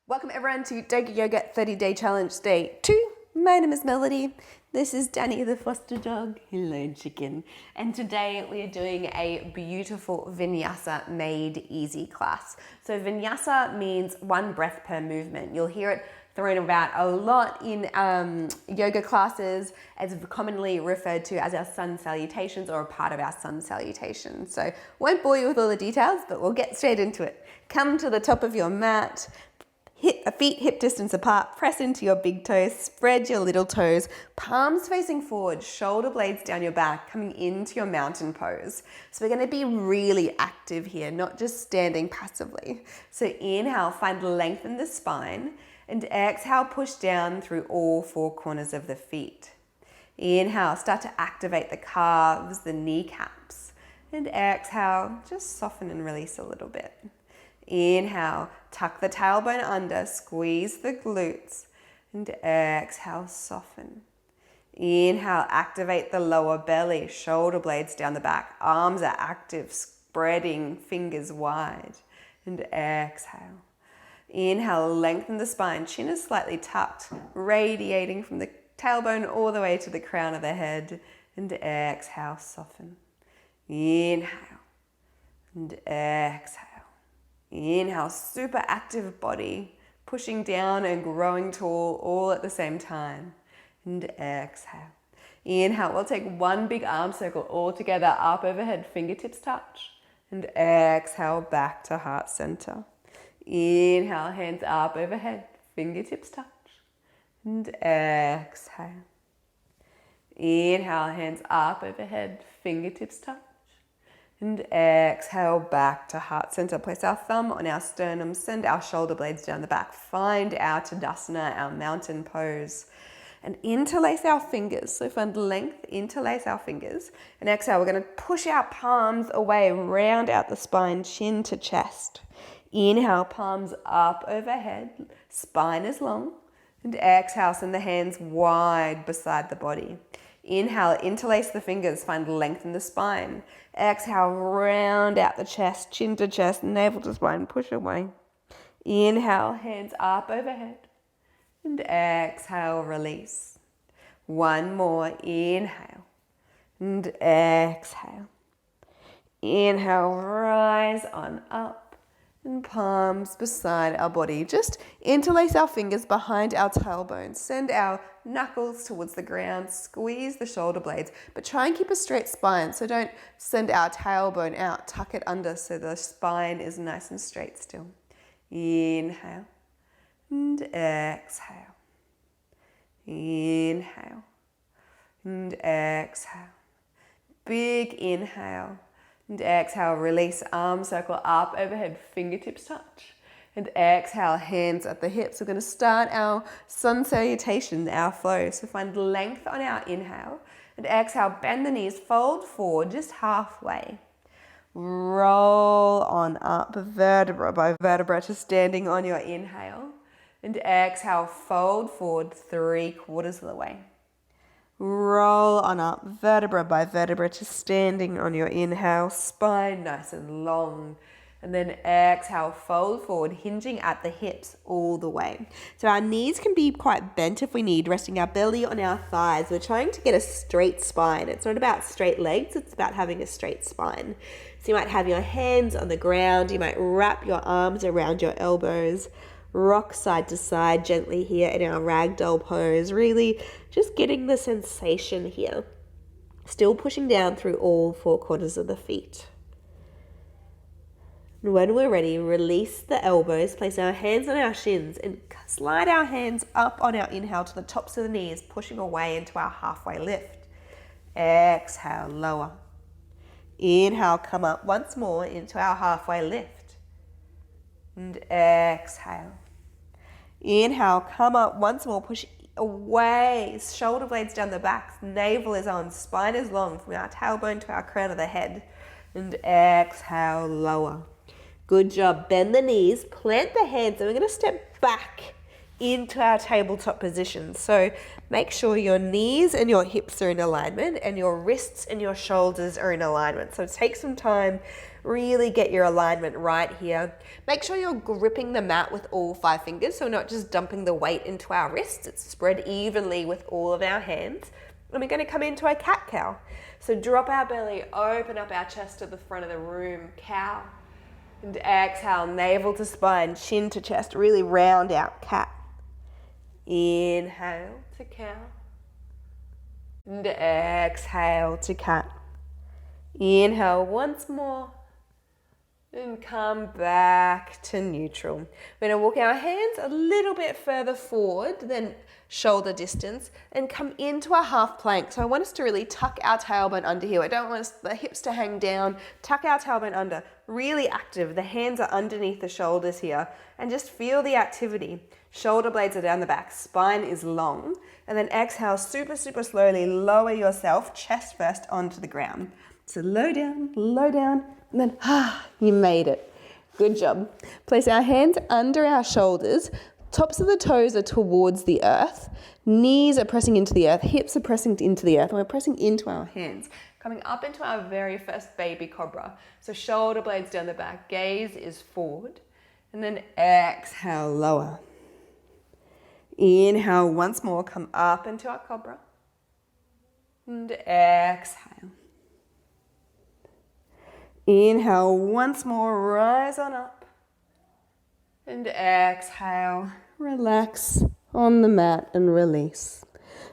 Welcome everyone to Doga Yoga 30-day challenge day 2. My name is Melody. This is Danny the foster dog. Hello chicken. And today we are doing a beautiful Vinyasa made easy class. So Vinyasa means one breath per movement. You'll hear it thrown about a lot in yoga classes. It's commonly referred to as our sun salutations or a part of our sun salutations. So won't bore you with all the details, but we'll get straight into it. Come to the top of your mat. Feet hip distance apart, press into your big toes, spread your little toes, palms facing forward, shoulder blades down your back, coming into your mountain pose. So we're going to be really active here, not just standing passively. So inhale, find length in the spine, and exhale, push down through all four corners of the feet. Inhale, start to activate the calves, the kneecaps, and exhale, just soften and release a little bit. Inhale, tuck the tailbone under, squeeze the glutes, and exhale, soften. Inhale, activate the lower belly, shoulder blades down the back, arms are active, spreading fingers wide, and exhale. Inhale, lengthen the spine, chin is slightly tucked, radiating from the tailbone all the way to the crown of the head, and exhale, soften. Inhale, and exhale. Inhale, super active body, pushing down and growing tall all at the same time. And exhale. Inhale, we'll take one big arm circle all together, up overhead, fingertips touch. And exhale, back to heart center. Inhale, hands up overhead, fingertips touch. And exhale. Inhale, hands up overhead, fingertips touch. And exhale, back to heart center. Place our thumb on our sternum, send our shoulder blades down the back. Find our Tadasana, our mountain pose. And interlace our fingers. So find length, interlace our fingers. And exhale, we're going to push our palms away, round out the spine, chin to chest. Inhale, palms up overhead, spine is long. And exhale, send the hands wide beside the body. Inhale, interlace the fingers, find length in the spine. Exhale, round out the chest, chin to chest, navel to spine, push away. Inhale, hands up overhead. And exhale, release. One more, inhale. And exhale. Inhale, rise on up. And palms beside our body. Just interlace our fingers behind our tailbone. Send our knuckles towards the ground. Squeeze the shoulder blades. But try and keep a straight spine. So don't send our tailbone out. Tuck it under so the spine is nice and straight still. Inhale. And exhale. Inhale. And exhale. Big inhale. And exhale, release, arm circle up overhead, fingertips touch. And exhale, hands at the hips. We're going to start our sun salutation, our flow. So find length on our inhale. And exhale, bend the knees, fold forward just halfway. Roll on up, vertebra by vertebra to standing on your inhale. And exhale, fold forward 3/4 of the way. Roll on up, vertebra by vertebra to standing on your inhale, spine nice and long. And then exhale, fold forward, hinging at the hips all the way. So our knees can be quite bent if we need, resting our belly on our thighs. We're trying to get a straight spine. It's not about straight legs, it's about having a straight spine. So you might have your hands on the ground, you might wrap your arms around your elbows, rock side to side gently here in our ragdoll pose, really just getting the sensation here. Still pushing down through all four corners of the feet. And when we're ready, release the elbows, place our hands on our shins and slide our hands up on our inhale to the tops of the knees, pushing away into our halfway lift. Exhale, lower. Inhale, come up once more into our halfway lift. And exhale. Inhale, come up once more, push away, shoulder blades down the back, navel is on, spine is long from our tailbone to our crown of the head. And exhale, lower. Good job. Bend the knees, plant the hands, and we're going to step back into our tabletop position. So make sure your knees and your hips are in alignment and your wrists and your shoulders are in alignment. So take some time Really get your alignment right here. Make sure you're gripping the mat with all 5 fingers, so we're not just dumping the weight into our wrists. It's spread evenly with all of our hands. And we're going to come into a cat-cow. So drop our belly, open up our chest to the front of the room, cow. And exhale, navel to spine, chin to chest, really round out cat. Inhale to cow. And exhale to cat. Inhale once more. And come back to neutral. We're going to walk our hands a little bit further forward than shoulder distance and come into a half plank. So I want us to really tuck our tailbone under here. I don't want the hips to hang down. Tuck our tailbone under. Really active. The hands are underneath the shoulders here. And just feel the activity. Shoulder blades are down the back. Spine is long. And then exhale super, super slowly. Lower yourself, chest first, onto the ground. So low down, and then, you made it. Good job. Place our hands under our shoulders. Tops of the toes are towards the earth. Knees are pressing into the earth. Hips are pressing into the earth. And we're pressing into our hands. Coming up into our very first baby cobra. So shoulder blades down the back. Gaze is forward. And then exhale, lower. Inhale once more. Come up into our cobra. And exhale. Inhale once more, rise on up. And exhale, relax on the mat and release.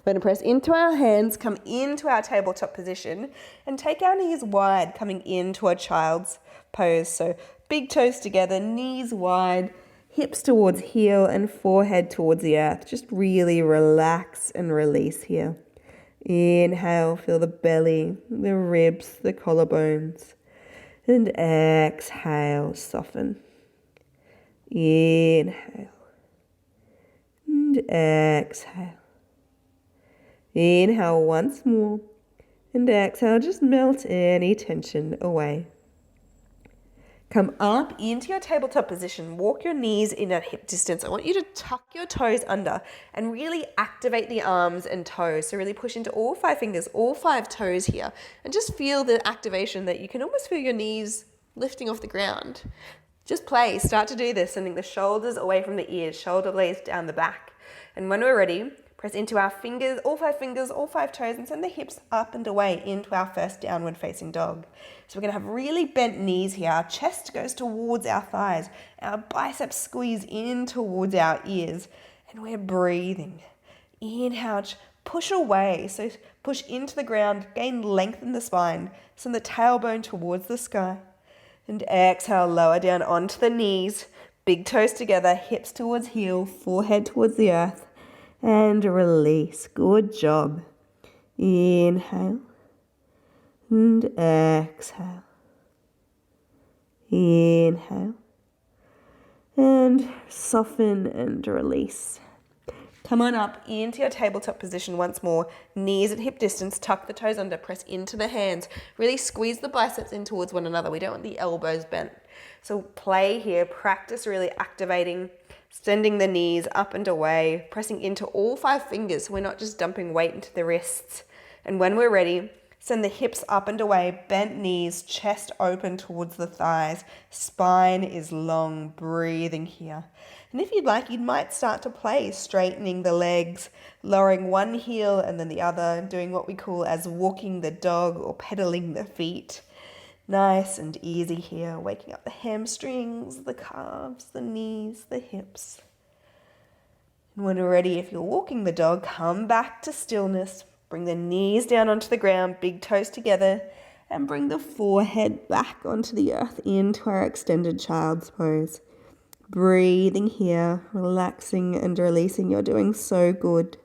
We're going to press into our hands, come into our tabletop position, and take our knees wide, coming into a child's pose. So big toes together, knees wide, hips towards heel and forehead towards the earth. Just really relax and release here. Inhale, feel the belly, the ribs, the collarbones. And exhale, soften. Inhale. And exhale. Inhale once more. And exhale, just melt any tension away. Come up into your tabletop position. Walk your knees in at hip distance. I want you to tuck your toes under and really activate the arms and toes. So really push into all 5 fingers, all 5 toes here. And just feel the activation that you can almost feel your knees lifting off the ground. Just play. Start to do this. Sending the shoulders away from the ears. Shoulder blades down the back. And when we're ready, press into our fingers, all 5 toes, and send the hips up and away into our first downward facing dog. So we're going to have really bent knees here. Our chest goes towards our thighs. Our biceps squeeze in towards our ears. And we're breathing. Inhale, push away. So push into the ground, gain length in the spine. Send the tailbone towards the sky. And exhale, lower down onto the knees. Big toes together, hips towards heel, forehead towards the earth. And release. Good job. Inhale. And exhale. Inhale. And soften and release. Come on up into your tabletop position once more. Knees at hip distance. Tuck the toes under. Press into the hands. Really squeeze the biceps in towards one another. We don't want the elbows bent. So play here. Practice really activating, sending the knees up and away, pressing into all 5 fingers. So we're not just dumping weight into the wrists. And when we're ready, send the hips up and away, bent knees, chest open towards the thighs. Spine is long, breathing here. And if you'd like, you might start to play, straightening the legs, lowering one heel and then the other, doing what we call as walking the dog or pedaling the feet. Nice and easy here, waking up the hamstrings, the calves, the knees, the hips. And when we're ready, if you're walking the dog, come back to stillness. Bring the knees down onto the ground, big toes together, and bring the forehead back onto the earth into our extended child's pose. Breathing here, relaxing and releasing. You're doing so good.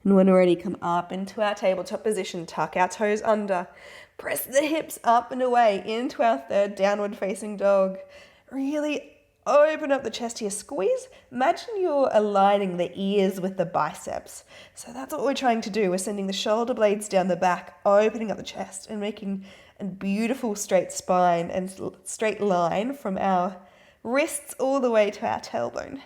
And when we're ready, come up into our tabletop position, tuck our toes under, press the hips up and away into our third downward facing dog. Really open up the chest here, squeeze. Imagine you're aligning the ears with the biceps. So that's what we're trying to do. We're sending the shoulder blades down the back, opening up the chest and making a beautiful straight spine and straight line from our wrists all the way to our tailbone.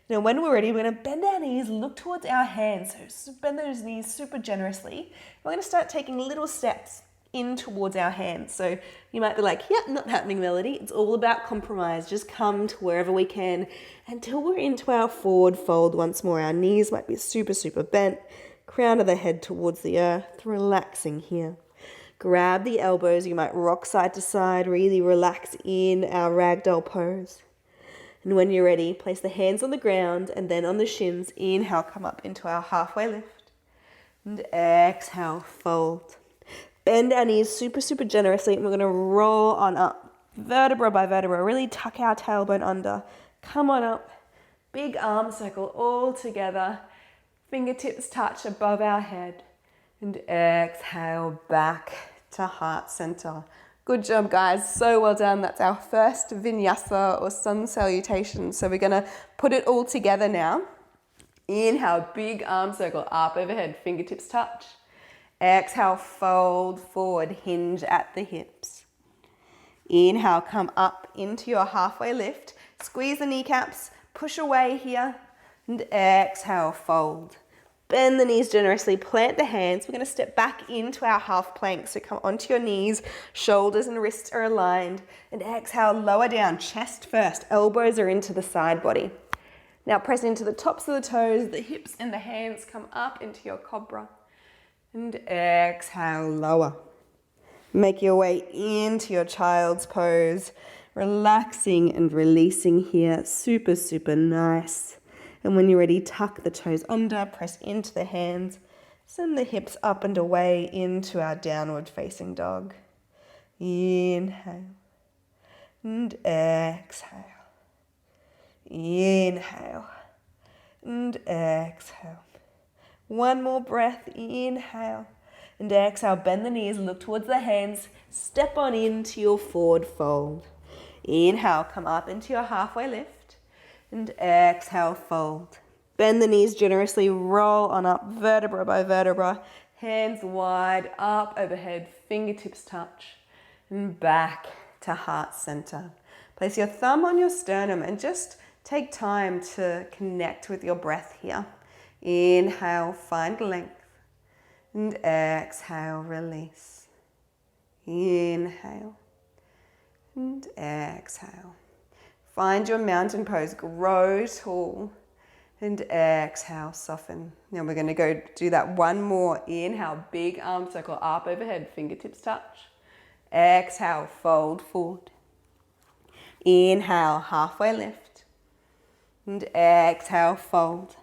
Now, when we're ready, we're going to bend our knees, look towards our hands. So bend those knees super generously. We're going to start taking little steps in towards our hands. So you might be like, yeah, not happening, Melody. It's all about compromise. Just come to wherever we can until we're into our forward fold once more. Our knees might be super, super bent. Crown of the head towards the earth, relaxing here. Grab the elbows. You might rock side to side, really relax in our ragdoll pose. And when you're ready, place the hands on the ground and then on the shins. Inhale, come up into our halfway lift. And exhale, fold. Bend our knees super, super generously, and we're going to roll on up, vertebra by vertebra. Really tuck our tailbone under. Come on up. Big arm circle all together. Fingertips touch above our head. And exhale back to heart center. Good job, guys. So well done. That's our first Vinyasa or sun salutation. So we're going to put it all together now. Inhale, big arm circle up overhead. Fingertips touch. Exhale, fold forward, hinge at the hips. Inhale, come up into your halfway lift. Squeeze the kneecaps, push away here. And exhale, fold. Bend the knees generously, plant the hands. We're going to step back into our half plank. So come onto your knees, shoulders and wrists are aligned. And exhale, lower down, chest first. Elbows are into the side body. Now press into the tops of the toes, the hips and the hands come up into your cobra. And exhale, lower. Make your way into your child's pose, relaxing and releasing here. Super, super nice. And when you're ready, tuck the toes under, press into the hands, send the hips up and away into our downward facing dog. Inhale and exhale. Inhale and exhale. One more breath, inhale and exhale. Bend the knees, look towards the hands, step on into your forward fold. Inhale, come up into your halfway lift and exhale, fold. Bend the knees generously, roll on up vertebra by vertebra. Hands wide, up overhead, fingertips touch and back to heart center. Place your thumb on your sternum and just take time to connect with your breath here. Inhale, find length. And exhale, release. Inhale. And exhale. Find your mountain pose. Grow tall. And exhale, soften. Now we're going to go do that one more. Inhale, big arm circle up overhead. Fingertips touch. Exhale, fold forward. Inhale, halfway lift. And exhale, fold.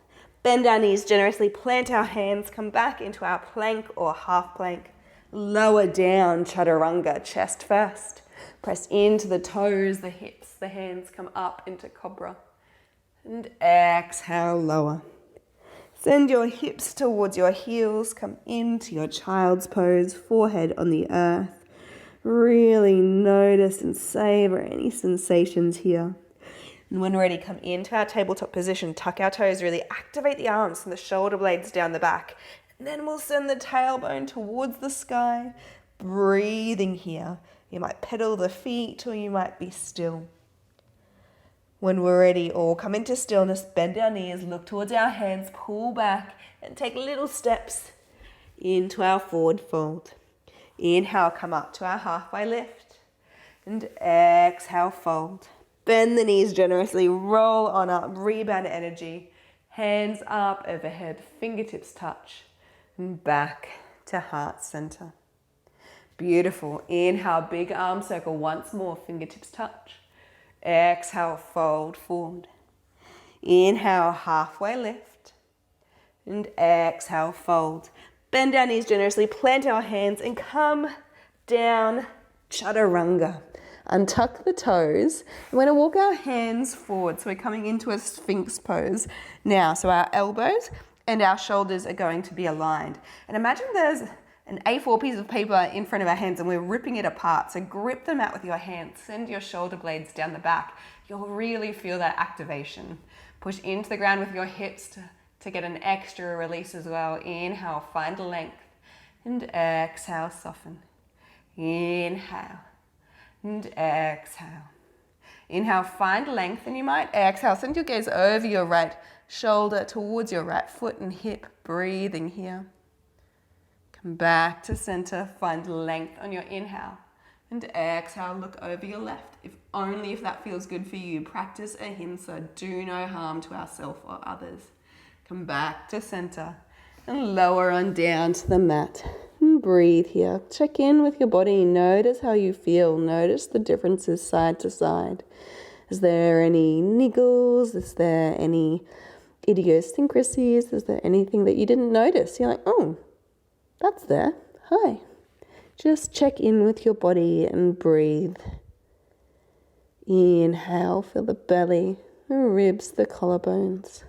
Bend our knees generously, plant our hands, come back into our plank or half plank. Lower down, chaturanga, chest first. Press into the toes, the hips, the hands come up into cobra. And exhale, lower. Send your hips towards your heels, come into your child's pose, forehead on the earth. Really notice and savor any sensations here. And when we're ready, come into our tabletop position, tuck our toes, really activate the arms and the shoulder blades down the back. And then we'll send the tailbone towards the sky, breathing here. You might pedal the feet or you might be still. When we're ready, all come into stillness, bend our knees, look towards our hands, pull back and take little steps into our forward fold. Inhale, come up to our halfway lift and exhale, fold. Bend the knees generously, roll on up, rebound energy. Hands up overhead, fingertips touch, and back to heart center. Beautiful. Inhale, big arm circle once more, fingertips touch. Exhale, fold forward. Inhale, halfway lift. And exhale, fold. Bend our knees generously, plant our hands, and come down, chaturanga. Untuck the toes. We're going to walk our hands forward. So we're coming into a sphinx pose now. So our elbows and our shoulders are going to be aligned. And imagine there's an A4 piece of paper in front of our hands and we're ripping it apart. So grip them out with your hands. Send your shoulder blades down the back. You'll really feel that activation. Push into the ground with your hips to get an extra release as well. Inhale, find length. And exhale, soften. Inhale. And exhale. Inhale, find length, and you might exhale. Send your gaze over your right shoulder towards your right foot and hip, breathing here. Come back to center, find length on your inhale. And exhale, look over your left. Only if that feels good for you. Practice ahimsa, do no harm to ourselves or others. Come back to center and lower on down to the mat. And breathe here. Check in with your body. Notice how you feel. Notice the differences side to side. Is there any niggles? Is there any idiosyncrasies? Is there anything that you didn't notice? You're like, oh, that's there. Hi. Just check in with your body and breathe. Inhale, feel the belly, the ribs, the collarbones.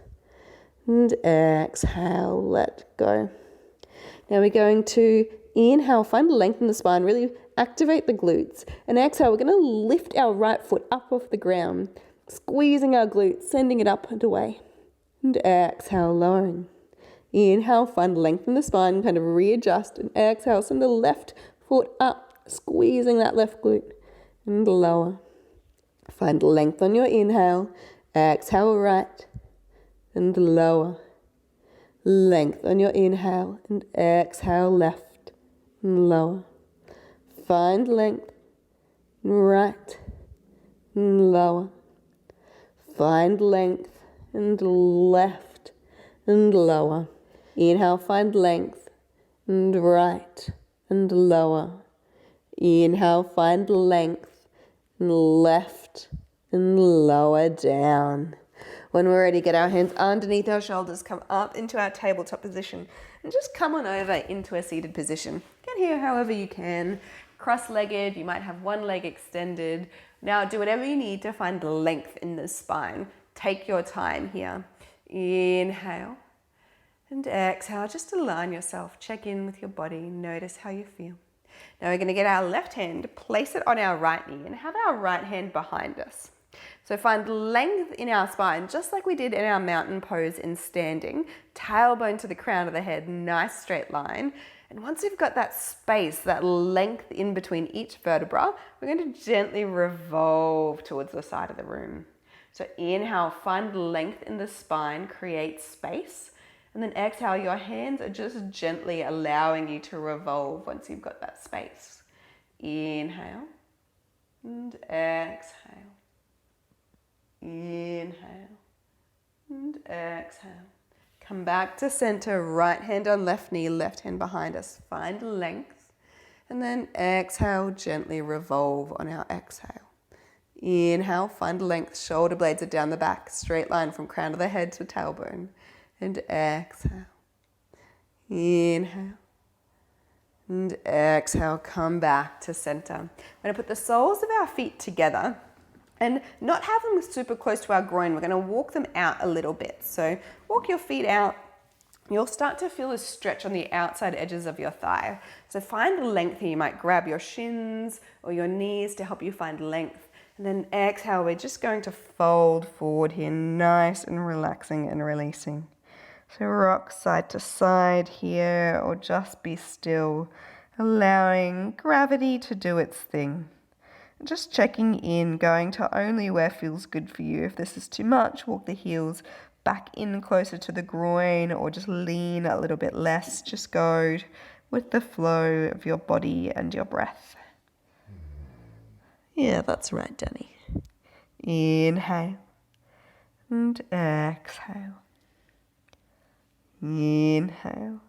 And exhale, let go. Now we're going to inhale, find length in the spine, really activate the glutes. And exhale, we're going to lift our right foot up off the ground, squeezing our glutes, sending it up and away. And exhale, lowering. Inhale, find length in the spine, kind of readjust. And exhale, send the left foot up, squeezing that left glute. And lower. Find length on your inhale. Exhale, right. And lower. Length on your inhale. And exhale, left. And lower. Find length. Right. And lower. Find length. And left. And lower. Inhale, find length. And right. And lower. Inhale, find length. And left. And lower down. When we're ready, get our hands underneath our shoulders, come up into our tabletop position, and just come on over into a seated position. Get here however you can. Cross-legged, you might have one leg extended. Now do whatever you need to find length in the spine. Take your time here. Inhale and exhale. Just align yourself. Check in with your body. Notice how you feel. Now we're going to get our left hand, place it on our right knee, and have our right hand behind us. So find length in our spine, just like we did in our mountain pose in standing. Tailbone to the crown of the head, nice straight line. And once we've got that space, that length in between each vertebra, we're going to gently revolve towards the side of the room. So inhale, find length in the spine, create space. And then exhale, your hands are just gently allowing you to revolve once you've got that space. Inhale and exhale. Inhale and exhale. Come back to center, right hand on left knee, left hand behind us. Find length. And then exhale, gently revolve on our exhale. Inhale, find length, shoulder blades are down the back, straight line from crown of the head to tailbone. And exhale. Inhale. And exhale, come back to center. I'm going to put the soles of our feet together and not have them super close to our groin. We're going to walk them out a little bit. So walk your feet out. You'll start to feel a stretch on the outside edges of your thigh. So find length here. You might grab your shins or your knees to help you find length. And then exhale, we're just going to fold forward here, nice and relaxing and releasing. So rock side to side here, or just be still, allowing gravity to do its thing. Just checking in, going to only where feels good for you. If this is too much, walk the heels back in closer to the groin, or just lean a little bit less. Just go with the flow of your body and your breath. Yeah, that's right, Danny. Inhale and exhale. Inhale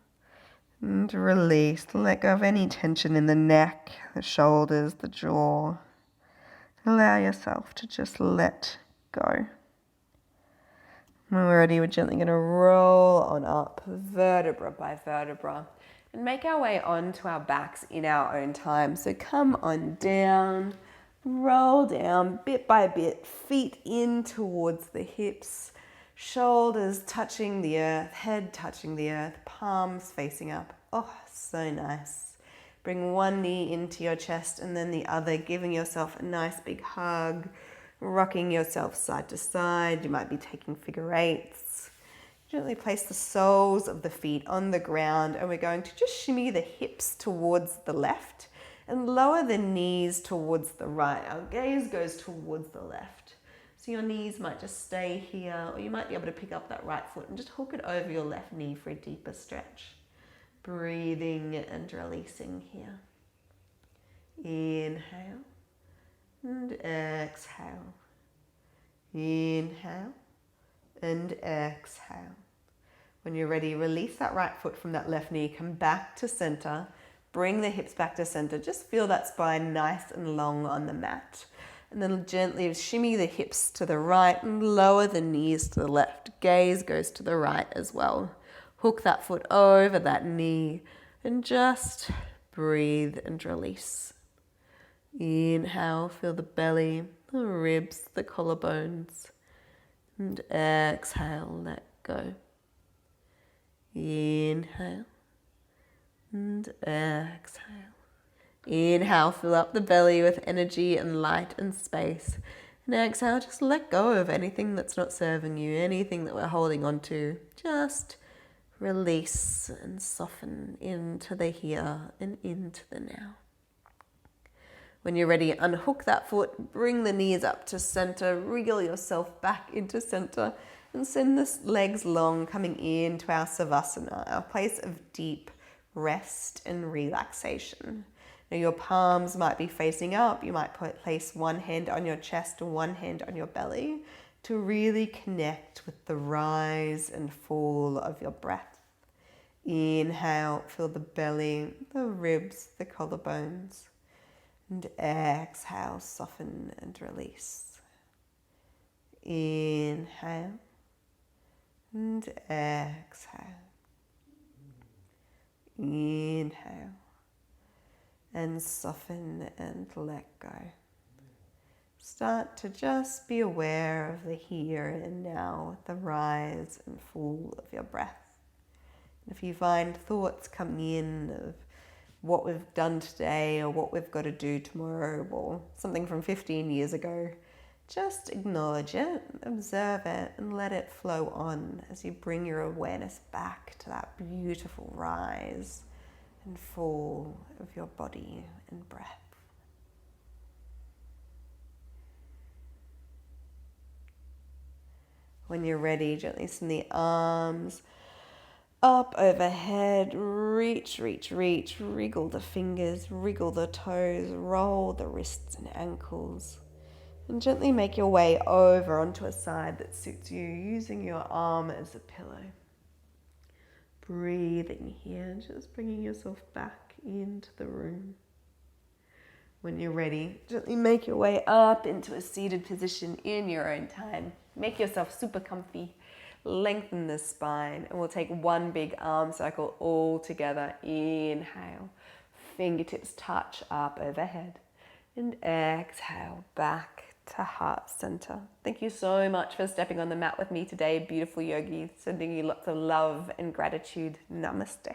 and release. Let go of any tension in the neck, the shoulders, the jaw. Allow yourself to just let go. When we're ready, we're gently going to roll on up, vertebra by vertebra, and make our way onto our backs in our own time. So come on down, roll down bit by bit, feet in towards the hips, shoulders touching the earth, head touching the earth, palms facing up. Oh, so nice. Bring one knee into your chest and then the other, giving yourself a nice big hug, rocking yourself side to side. You might be taking figure eights. Gently place the soles of the feet on the ground, and we're going to just shimmy the hips towards the left and lower the knees towards the right. Our gaze goes towards the left. So your knees might just stay here, or you might be able to pick up that right foot and just hook it over your left knee for a deeper stretch. Breathing and releasing here. Inhale and exhale. Inhale and exhale. When you're ready, release that right foot from that left knee. Come back to center. Bring the hips back to center. Just feel that spine nice and long on the mat. And then gently shimmy the hips to the right and lower the knees to the left. Gaze goes to the right as well. Hook that foot over that knee and just breathe and release. Inhale, feel the belly, the ribs, the collarbones. And exhale, let go. Inhale and exhale. Inhale, fill up the belly with energy and light and space. And exhale, just let go of anything that's not serving you, anything that we're holding on to. Just release and soften into the here and into the now. When you're ready, unhook that foot, bring the knees up to center, wriggle yourself back into center, and send the legs long, coming into our Savasana, our place of deep rest and relaxation. Now your palms might be facing up. You might place one hand on your chest and one hand on your belly to really connect with the rise and fall of your breath. Inhale, feel the belly, the ribs, the collarbones. And exhale, soften and release. Inhale and exhale. Inhale and soften and let go. Start to just be aware of the here and now, the rise and fall of your breath. And if you find thoughts coming in of what we've done today or what we've got to do tomorrow or something from 15 years ago, just acknowledge it, observe it, and let it flow on as you bring your awareness back to that beautiful rise and fall of your body and breath. When you're ready, gently send the arms up overhead, reach, wriggle the fingers, wriggle the toes, roll the wrists and ankles. And gently make your way over onto a side that suits you, using your arm as a pillow. Breathing here, just bringing yourself back into the room. When you're ready, gently make your way up into a seated position in your own time. Make yourself super comfy. Lengthen the spine, and we'll take one big arm circle all together. Inhale, fingertips touch up overhead. And exhale, back to heart center. Thank you so much for stepping on the mat with me today, beautiful yogis. Sending you lots of love and gratitude. Namaste.